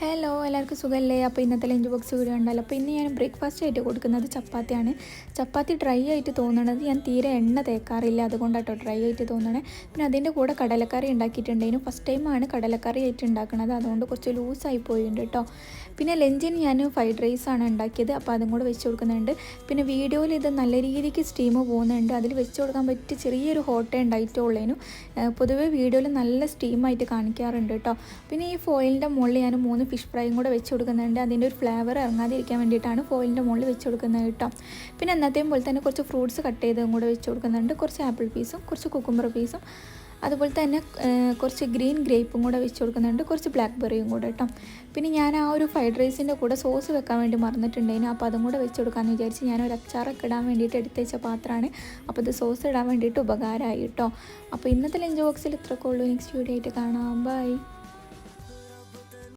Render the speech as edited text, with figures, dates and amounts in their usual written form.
Hello എല്ലാവർക്കും സുഖമല്ലേ? അപ്പോൾ ഇന്നത്തെ ലഞ്ച് ബോക്സ് വീഡിയോ ഉണ്ടല്ലോ. അപ്പോൾ ഇന്ന് ഞാൻ ബ്രേക്ക്ഫാസ്റ്റ് ആയിട്ട് കൊടുക്കുന്നത് ചപ്പാത്തിയാണ്. ചപ്പാത്തി ഡ്രൈ ആയിട്ട് തോന്നുന്നത് ഞാൻ തീരെ എണ്ണ തേക്കാറില്ല, അതുകൊണ്ടാട്ടോ ഡ്രൈ ആയിട്ട് തോന്നണേ. പിന്നെ അതിൻ്റെ കൂടെ കടലക്കറി ഉണ്ടാക്കിയിട്ടുണ്ടായിരുന്നു. ഫസ്റ്റ് ടൈമാണ് കടലക്കറി ആയിട്ട് ഉണ്ടാക്കുന്നത്, അതുകൊണ്ട് കുറച്ച് ലൂസായി പോയിട്ടുണ്ട് കേട്ടോ. പിന്നെ ലഞ്ചിന് ഞാൻ ഫ്രൈഡ് റൈസാണ് ഉണ്ടാക്കിയത്, അപ്പോൾ അതും കൂടെ വെച്ച് കൊടുക്കുന്നുണ്ട്. പിന്നെ വീഡിയോയിൽ ഇത് നല്ല രീതിക്ക് സ്റ്റീം പോകുന്നുണ്ട്, അതിൽ വെച്ച് കൊടുക്കാൻ പറ്റിയ ചെറിയൊരു ഹോട്ടേ ഉണ്ടായിട്ടുള്ളേനു. പൊതുവേ വീഡിയോയിൽ നല്ല സ്റ്റീമായിട്ട് കാണിക്കാറുണ്ട് കേട്ടോ. പിന്നെ ഈ ഫോയിലിൻ്റെ മുകളിൽ ഞാൻ 3 ഫിഷ് ഫ്രൈയും കൂടെ വെച്ച് കൊടുക്കുന്നുണ്ട്. അതിൻ്റെ ഒരു ഫ്ലേവർ ഇറങ്ങാതിരിക്കാൻ വേണ്ടിയിട്ടാണ് ഫോയിലിൻ്റെ മുകളിൽ വെച്ച് കൊടുക്കുന്നത് കേട്ടോ. പിന്നെ എന്നത്തെയും പോലെ തന്നെ കുറച്ച് ഫ്രൂട്ട്സ് കട്ട് ചെയ്തതും കൂടെ വെച്ച് കൊടുക്കുന്നുണ്ട്. കുറച്ച് ആപ്പിൾ പീസും കുറച്ച് കുക്കുംബർ പീസും, അതുപോലെ തന്നെ കുറച്ച് ഗ്രീൻ ഗ്രേപ്പും കൂടെ വെച്ച് കൊടുക്കുന്നുണ്ട്, കുറച്ച് ബ്ലാക്ക് ബെറിയും കൂടെ കേട്ടോ. പിന്നെ ഞാൻ ആ ഒരു ഫ്രൈഡ് റൈസിൻ്റെ കൂടെ സോസ് വെക്കാൻ വേണ്ടി മറന്നിട്ടുണ്ടായിരുന്നു, അപ്പോൾ അതും കൂടെ വെച്ച് കൊടുക്കാമെന്ന് വിചാരിച്ച് ഞാനൊരു അച്ചാറൊക്കെ ഇടാൻ വേണ്ടിയിട്ട് എടുത്ത് വെച്ച പാത്രമാണ്. അപ്പോൾ ഇത് സോസ് ഇടാൻ വേണ്ടിയിട്ട് ഉപകാരമായി കേട്ടോ. അപ്പോൾ ഇന്നത്തെ ലഞ്ച് ബോക്സിൽ ഇത്രയൊക്കെ ഉള്ളൂ. നെക്സ്റ്റ് വീഡിയോ ആയിട്ട് കാണാം. ബൈ.